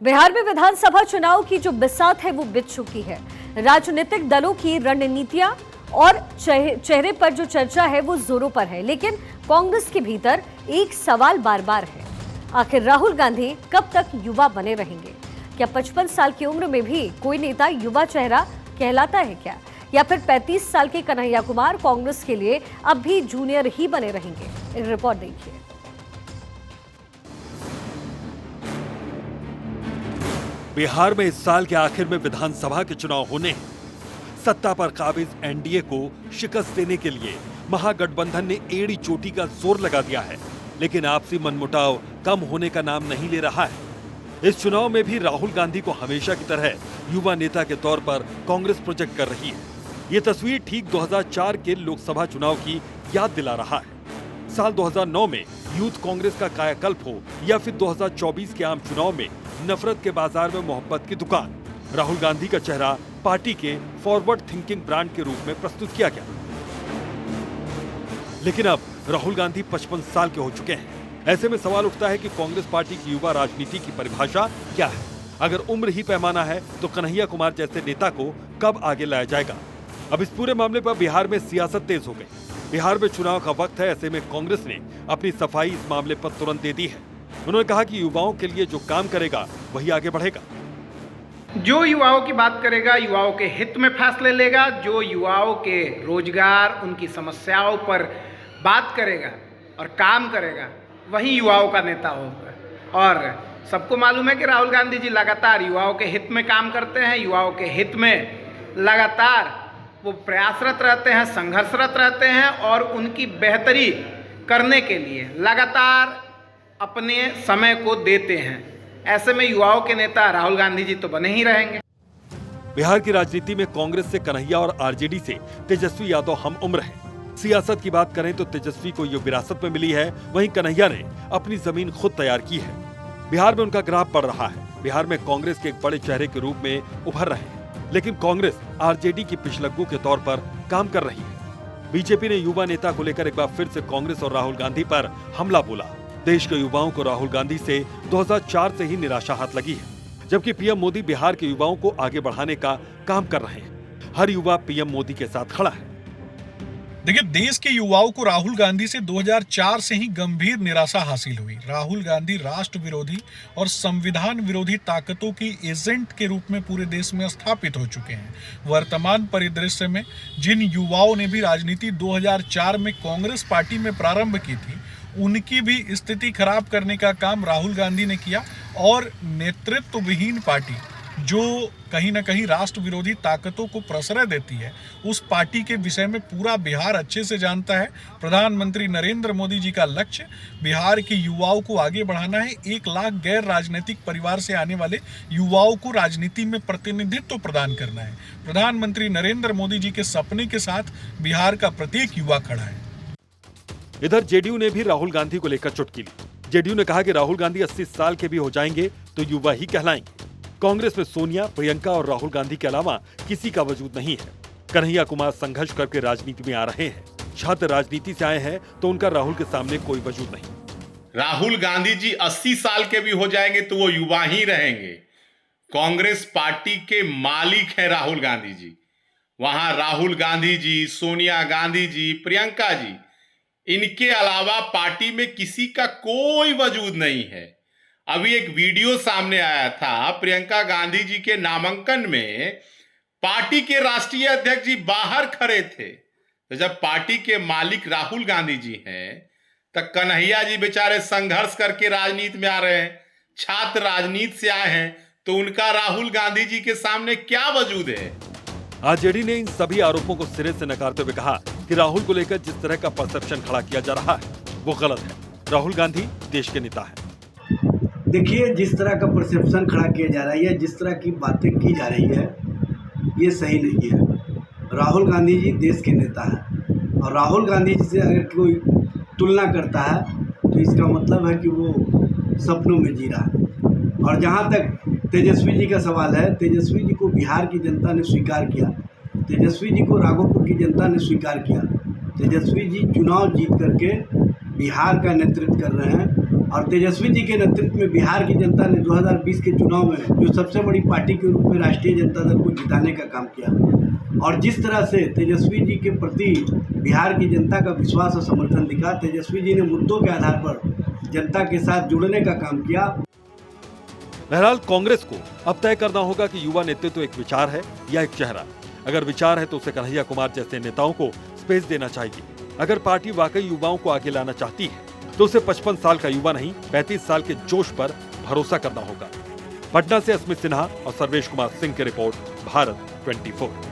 बिहार में विधानसभा चुनाव की जो बिसात है वो बिछ चुकी है। राजनीतिक दलों की रणनीतियां और चेहरे पर जो चर्चा है वो जोरों पर है, लेकिन कांग्रेस के भीतर एक सवाल बार बार है, आखिर राहुल गांधी कब तक युवा बने रहेंगे? क्या 55 साल की उम्र में भी कोई नेता युवा चेहरा कहलाता है क्या? या फिर 35 साल के कन्हैया कुमार कांग्रेस के लिए अब भी जूनियर ही बने रहेंगे? एक रिपोर्ट देखिए। बिहार में इस साल के आखिर में विधानसभा के चुनाव होने हैं। सत्ता पर काबिज एनडीए को शिकस्त देने के लिए महागठबंधन ने एड़ी चोटी का जोर लगा दिया है, लेकिन आपसी मनमुटाव कम होने का नाम नहीं ले रहा है। इस चुनाव में भी राहुल गांधी को हमेशा की तरह युवा नेता के तौर पर कांग्रेस प्रोजेक्ट कर रही है। ये तस्वीर ठीक 2004 के लोकसभा चुनाव की याद दिला रहा है। साल 2009 में यूथ कांग्रेस का कायाकल्प हो या फिर 2024 के आम चुनाव में नफरत के बाजार में मोहब्बत की दुकान, राहुल गांधी का चेहरा पार्टी के फॉरवर्ड थिंकिंग ब्रांड के रूप में प्रस्तुत किया गया। लेकिन अब राहुल गांधी 55 साल के हो चुके हैं। ऐसे में सवाल उठता है कि कांग्रेस पार्टी की युवा राजनीति की परिभाषा क्या है? अगर उम्र ही पैमाना है तो कन्हैया कुमार जैसे नेता को कब आगे लाया जाएगा? अब इस पूरे मामले पर बिहार में सियासत तेज हो गई। बिहार में चुनाव का वक्त है, ऐसे में कांग्रेस ने अपनी सफाई इस मामले पर तुरंत दे दी है। उन्होंने कहा कि युवाओं के लिए जो काम करेगा वही आगे बढ़ेगा। जो युवाओं की बात करेगा, युवाओं के हित में फैसले लेगा, जो युवाओं के रोजगार, उनकी समस्याओं पर बात करेगा और काम करेगा, वही युवाओं का नेता होगा। और सबको मालूम है कि राहुल गांधी जी लगातार युवाओं के हित में काम करते हैं। युवाओं के हित में लगातार वो प्रयासरत रहते हैं, संघर्षरत रहते हैं और उनकी बेहतरी करने के लिए लगातार अपने समय को देते हैं। ऐसे में युवाओं के नेता राहुल गांधी जी तो बने ही रहेंगे। बिहार की राजनीति में कांग्रेस से कन्हैया और आरजेडी से तेजस्वी यादव हम उम्र हैं। सियासत की बात करें तो तेजस्वी को ये विरासत में मिली है, वहीं कन्हैया ने अपनी जमीन खुद तैयार की है। बिहार में उनका ग्राफ बढ़ रहा है। बिहार में कांग्रेस के एक बड़े चेहरे के रूप में उभर रहे हैं, लेकिन कांग्रेस आरजेडी की पिछलग्गू के तौर पर काम कर रही है। बीजेपी ने युवा नेता को लेकर एक बार फिर से कांग्रेस और राहुल गांधी पर हमला बोला। देश के युवाओं को राहुल गांधी से 2004 से ही निराशा हाथ लगी है, जबकि पीएम मोदी बिहार के युवाओं को आगे बढ़ाने का काम कर रहे हैं। हर युवा पीएम मोदी के साथ खड़ा है। देखिए, देश के युवाओं को राहुल गांधी से 2004 से ही गंभीर निराशा हासिल हुई। राहुल गांधी राष्ट्र विरोधी और संविधान विरोधी ताकतों की एजेंट के रूप में पूरे देश में स्थापित हो चुके हैं। वर्तमान परिदृश्य में जिन युवाओं ने भी राजनीति 2004 में कांग्रेस पार्टी में प्रारंभ की थी, उनकी भी स्थिति खराब करने का काम राहुल गांधी ने किया और नेतृत्व विहीन पार्टी जो कहीं ना कहीं राष्ट्र विरोधी ताकतों को प्रश्रय देती है, उस पार्टी के विषय में पूरा बिहार अच्छे से जानता है। प्रधानमंत्री नरेंद्र मोदी जी का लक्ष्य बिहार के युवाओं को आगे बढ़ाना है। 1 लाख गैर राजनीतिक परिवार से आने वाले युवाओं को राजनीति में प्रतिनिधित्व प्रदान करना है। प्रधानमंत्री नरेंद्र मोदी जी के सपने के साथ बिहार का प्रत्येक युवा खड़ा है। इधर जेडीयू ने भी राहुल गांधी को लेकर चुटकी ली। जेडीयू ने कहा कि राहुल गांधी 80 साल के भी हो जाएंगे तो युवा ही कहलाएंगे। कांग्रेस में सोनिया, प्रियंका और राहुल गांधी के अलावा किसी का वजूद नहीं है। कन्हैया कुमार संघर्ष करके राजनीति में आ रहे हैं। छात्र राजनीति से आए हैं तो उनका राहुल के सामने कोई वजूद नहीं। राहुल गांधी जी 80 साल के भी हो जाएंगे तो वो युवा ही रहेंगे। कांग्रेस पार्टी के मालिक है राहुल गांधी जी। वहां राहुल गांधी जी, सोनिया गांधी जी, प्रियंका जी, इनके अलावा पार्टी में किसी का कोई वजूद नहीं है। अभी एक वीडियो सामने आया था, प्रियंका गांधी जी के नामांकन में पार्टी के राष्ट्रीय अध्यक्ष जी बाहर खड़े थे। तो जब पार्टी के मालिक राहुल गांधी जी हैं, तब कन्हैया जी बेचारे संघर्ष करके राजनीति में आ रहे हैं, छात्र राजनीति से आए हैं, तो उनका राहुल गांधी जी के सामने क्या वजूद है? आरजेडी ने इन सभी आरोपों को सिरे से नकारते हुए कहा कि राहुल को लेकर जिस तरह का परसेप्शन खड़ा किया जा रहा है वो गलत है। राहुल गांधी देश के नेता हैं। देखिए, जिस तरह का परसेप्शन खड़ा किया जा रहा है या जिस तरह की बातें की जा रही है, ये सही नहीं है। राहुल गांधी जी देश के नेता हैं और राहुल गांधी जी से अगर कोई तुलना करता है तो इसका मतलब है कि वो सपनों में जी रहा है। और जहाँ तक तेजस्वी जी का सवाल है, तेजस्वी जी को बिहार की जनता ने स्वीकार किया, तेजस्वी जी को राघोपुर की जनता ने स्वीकार किया। तेजस्वी जी चुनाव जीत करके बिहार का नेतृत्व कर रहे हैं और तेजस्वी जी के नेतृत्व में बिहार की जनता ने 2020 के चुनाव में जो सबसे बड़ी पार्टी के रूप में राष्ट्रीय जनता दल को जिताने का काम किया और जिस तरह से तेजस्वी जी के प्रति बिहार की जनता का विश्वास और समर्थन दिखा, तेजस्वी जी ने मुद्दों के आधार पर जनता के साथ जुड़ने का काम किया। बहरहाल कांग्रेस को अब तय करना होगा कि युवा नेतृत्व एक विचार है या एक चेहरा। अगर विचार है तो उसे कन्हैया कुमार जैसे नेताओं को स्पेस देना चाहिए। अगर पार्टी वाकई युवाओं को आगे लाना चाहती है तो उसे 55 साल का युवा नहीं 35 साल के जोश पर भरोसा करना होगा। पटना से अस्मित सिन्हा और सर्वेश कुमार सिंह की रिपोर्ट, भारत 24।